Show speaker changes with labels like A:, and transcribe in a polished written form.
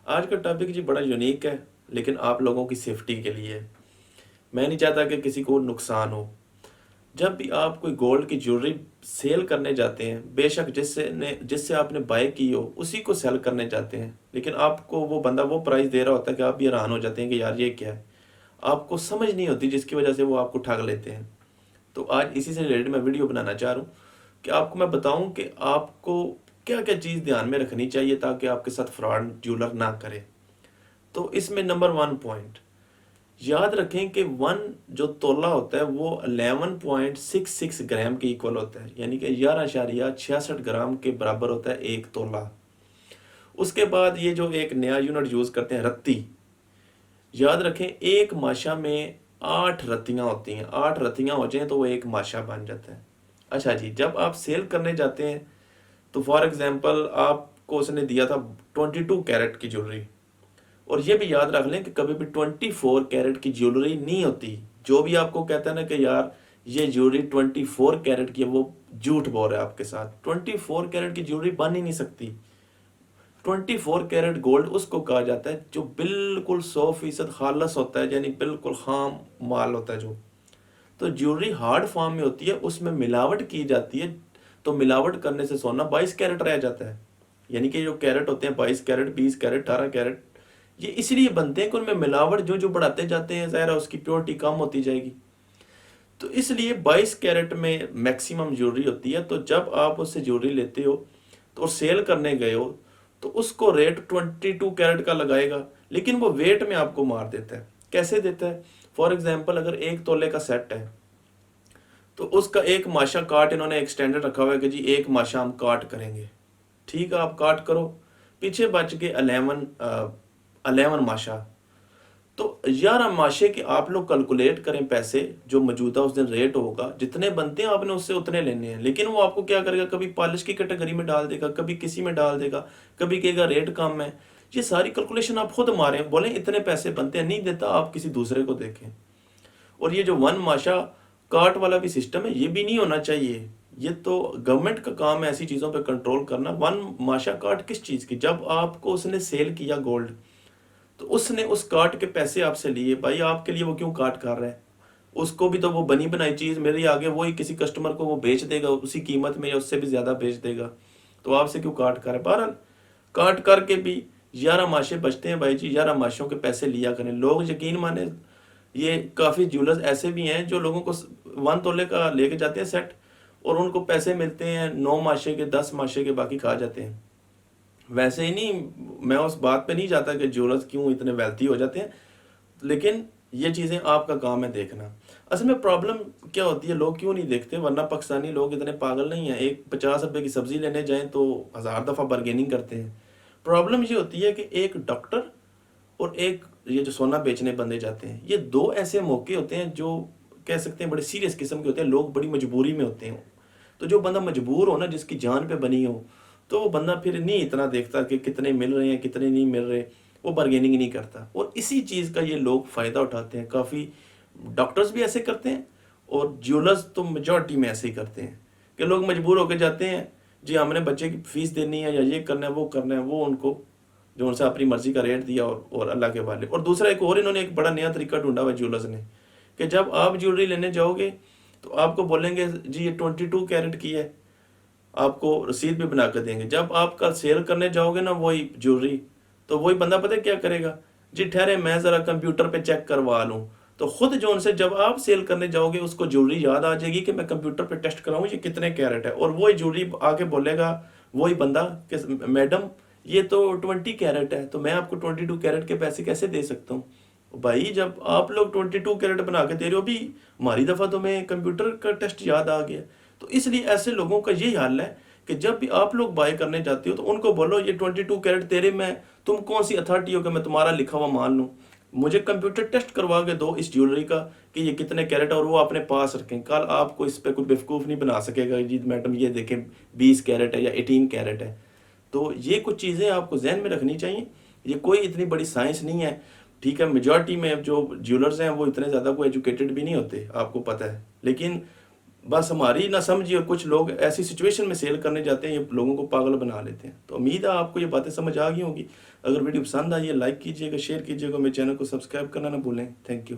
A: آج کا ٹاپک جی بڑا یونیک ہے، لیکن آپ لوگوں کی سیفٹی کے لیے۔ میں نہیں چاہتا کہ کسی کو نقصان ہو۔ جب بھی آپ کوئی گولڈ کی جیولری سیل کرنے جاتے ہیں، بے شک جس سے آپ نے بائی کی ہو اسی کو سیل کرنے جاتے ہیں، لیکن آپ کو وہ بندہ وہ پرائز دے رہا ہوتا ہے کہ آپ بھی حیران ہو جاتے ہیں کہ یار یہ کیا ہے، آپ کو سمجھ نہیں ہوتی، جس کی وجہ سے وہ آپ کو ٹھگ لیتے ہیں۔ تو آج اسی سے ریلیٹڈ میں ویڈیو بنانا چاہ رہا ہوں کہ آپ کو میں بتاؤں کہ آپ کو کیا کیا چیز دھیان میں رکھنی چاہیے تاکہ آپ کے ساتھ فراڈ جیولر نہ کرے۔ تو اس میں نمبر 1 پوائنٹ یاد رکھیں کہ جو تولہ ہوتا ہے وہ 11.66 گرام کے ایکول ہوتا ہے، یعنی کہ 11.66 گرام کے برابر ہوتا ہے ایک تولہ۔ اس کے بعد یہ جو ایک نیا یونٹ یوز کرتے ہیں رتی، یاد رکھیں ایک ماشا میں 8 رتیاں ہوتی ہیں، 8 رتیاں ہو جائیں تو وہ ایک ماشا بن جاتا ہے۔ اچھا جی، جب آپ سیل کرنے جاتے ہیں تو فار ایگزامپل آپ کو اس نے دیا تھا 22 کیرٹ کی جیولری، اور یہ بھی یاد رکھ لیں کہ کبھی بھی 24 کیرٹ کی جیولری نہیں ہوتی۔ جو بھی آپ کو کہتا ہے نا کہ یار یہ جیولری 24 کیرٹ کی ہے، وہ جھوٹ بول رہا ہے آپ کے ساتھ۔ 24 کیرٹ کی جیولری بن ہی نہیں سکتی۔ 24 کیرٹ گولڈ اس کو کہا جاتا ہے جو بالکل 100% خالص ہوتا ہے، یعنی بالکل خام مال ہوتا ہے جو۔ تو جیولری ہارڈ فارم میں ہوتی ہے، اس میں ملاوٹ کی جاتی ہے، تو ملاوٹ کرنے سے سونا 22 کیرٹ رہ جاتا ہے۔ یعنی کہ جو کیرٹ ہوتے ہیں 22 کیرٹ، 20 کیرٹ، 18 کیرٹ، یہ اس لیے بنتے ہیں کہ ان میں ملاوٹ جو بڑھاتے جاتے ہیں، ظاہر ہے اس کی پیورٹی کم ہوتی جائے گی۔ تو اس لیے 22 کیرٹ میں میکسیمم جیولری ہوتی ہے۔ تو جب آپ اس سے جیولری لیتے ہو تو سیل کرنے گئے ہو تو اس کو ریٹ 22 کیرٹ کا لگائے گا، لیکن وہ ویٹ میں آپ کو مار دیتا ہے۔ کیسے دیتا ہے؟ فار ایگزامپل اگر 1 تولے کا سیٹ ہے تو اس کا ایک ماشا کاٹ انہوں نے ایک سٹینڈرڈ رکھا ہوا ہے کہ جی ایک ماشا ہم کاٹ کریں گے، ٹھیک ہے آپ کاٹ کرو، پیچھے بچ کے 11 ماشا، تو 11 ماشے کے آپ لوگ کیلکولیٹ کریں پیسے جو موجودہ اس دن ریٹ ہوگا، جتنے بنتے ہیں آپ نے اس سے اتنے لینے ہیں، لیکن وہ آپ کو کیا کرے گا، کبھی پالش کی کیٹیگری میں ڈال دے گا، کبھی کسی میں ڈال دے گا، کبھی کہے گا ریٹ کم ہے۔ یہ ساری کیلکولیشن آپ خود ماریں، بولیں اتنے پیسے بنتے ہیں، نہیں دیتا آپ کسی دوسرے کو دیکھیں۔ اور یہ جو 1 ماشا کاٹ والا بھی سسٹم ہے، یہ بھی نہیں ہونا چاہیے۔ یہ تو گورنمنٹ کا کام ہے ایسی چیزوں پہ کنٹرول کرنا۔ 1 ماشا کاٹ کس چیز کی؟ جب آپ کو اس نے سیل کیا گولڈ تو اس نے اس کاٹ کے پیسے آپ سے لیے، بھائی آپ کے لیے وہ کیوں کاٹ کر رہا ہے؟ اس کو بھی تو وہ بنی بنائی چیز میرے آگے وہی کسی کسٹمر کو وہ بیچ دے گا اسی قیمت میں یا اس سے بھی زیادہ بیچ دے گا، تو آپ سے کیوں کاٹ کر رہا ہے؟ بہرحال کاٹ کر کے بھی 11 ماشے بچتے ہیں بھائی جی، 11 ماشوں کے پیسے لیا کریں۔ لوگ یقین مانے، یہ کافی جیولرز ایسے بھی ہیں جو لوگوں کو 1 تولے کا لے کے جاتے ہیں سیٹ، اور ان کو پیسے ملتے ہیں 9 ماشے کے، 10 ماشے کے، باقی کھا جاتے ہیں۔ ویسے ہی نہیں، میں اس بات پہ نہیں جاتا کہ جیولرز کیوں اتنے ویلتھی ہو جاتے ہیں، لیکن یہ چیزیں آپ کا کام ہے دیکھنا۔ اصل میں پرابلم کیا ہوتی ہے، لوگ کیوں نہیں دیکھتے؟ ورنہ پاکستانی لوگ اتنے پاگل نہیں ہیں، ایک 50 روپے کی سبزی لینے جائیں تو 1000 دفعہ بارگیننگ کرتے ہیں۔ پرابلم یہ ہوتی ہے کہ ایک ڈاکٹر اور ایک یہ جو سونا بیچنے بندے جاتے ہیں، یہ 2 ایسے موقع ہوتے ہیں جو کہہ سکتے ہیں بڑے سیریس قسم کے ہوتے ہیں، لوگ بڑی مجبوری میں ہوتے ہیں۔ تو جو بندہ مجبور ہو نا، جس کی جان پہ بنی ہو، تو وہ بندہ پھر نہیں اتنا دیکھتا کہ کتنے مل رہے ہیں کتنے نہیں مل رہے، وہ بارگیننگ نہیں کرتا، اور اسی چیز کا یہ لوگ فائدہ اٹھاتے ہیں۔ کافی ڈاکٹرز بھی ایسے کرتے ہیں اور جیولرز تو میجورٹی میں ایسے ہی کرتے ہیں کہ لوگ مجبور ہو کے جاتے ہیں، جی ہم نے بچے کی فیس دینی ہے یا یہ کرنا ہے وہ کرنا ہے، وہ ان کو جو ان سے اپنی مرضی کا ریٹ دیا اور اللہ کے والے۔ اور دوسرا ایک اور انہوں نے ایک بڑا نیا طریقہ ڈھونڈا ہوا جیولرز نے، کہ جب آپ جیولری لینے جاؤ گے تو آپ کو بولیں گے جی یہ 22 کیرٹ کی ہے، آپ کو رسید بھی بنا کر دیں گے۔ جب آپ کا سیل کرنے جاؤ گے نا وہی جیولری، تو وہی بندہ پتہ کیا کرے گا، جی ٹھہرے میں ذرا کمپیوٹر پہ چیک کروا لوں۔ تو خود جو ان سے جب آپ سیل کرنے جاؤ گے اس کو جیولری یاد آ جائے گی کہ میں کمپیوٹر پہ ٹیسٹ کراؤں یہ کتنے کیرٹ ہے، اور وہی جیولری آ کے بولے گا وہی بندہ کہ میڈم یہ تو 20 کیرٹ ہے، تو میں آپ کو 22 کیرٹ کے پیسے کیسے دے سکتا ہوں؟ بھائی جب آپ لوگ 22 کیرٹ بنا کے دے رہے ہو، بھی ہماری دفعہ تو میں کمپیوٹر کا ٹیسٹ یاد آ گیا۔ تو اس لیے ایسے لوگوں کا یہی حال ہے کہ جب بھی آپ لوگ بائی کرنے جاتے ہو تو ان کو بولو یہ 22 کیرٹ تیرے میں، تم کون سی اتھارٹی ہو کہ میں تمہارا لکھا ہوا مان لوں؟ مجھے کمپیوٹر ٹیسٹ کروا کے دو اس جیولری کا کہ یہ کتنے کیرٹ ہے، اور وہ اپنے پاس رکھیں۔ کل آپ کو اس پہ کوئی بیوقوف نہیں بنا سکے گا جی میڈم یہ دیکھیں 20 کیرٹ ہے یا 18 کیرٹ ہے۔ تو یہ کچھ چیزیں آپ کو ذہن میں رکھنی چاہیے، یہ کوئی اتنی بڑی سائنس نہیں ہے، ٹھیک ہے؟ میجورٹی میں جو جیولرز ہیں وہ اتنے زیادہ کوئی ایجوکیٹڈ بھی نہیں ہوتے، آپ کو پتہ ہے، لیکن بس ہماری نہ سمجھی، اور کچھ لوگ ایسی سچویشن میں سیل کرنے جاتے ہیں، یہ لوگوں کو پاگل بنا لیتے ہیں۔ تو امید ہے آپ کو یہ باتیں سمجھ آ گئی ہوں گی۔ اگر ویڈیو پسند آئی ہے لائک کیجیے گا، شیئر کیجیے گا، میرے چینل کو سبسکرائب کرنا نہ بھولیں۔ Thank you.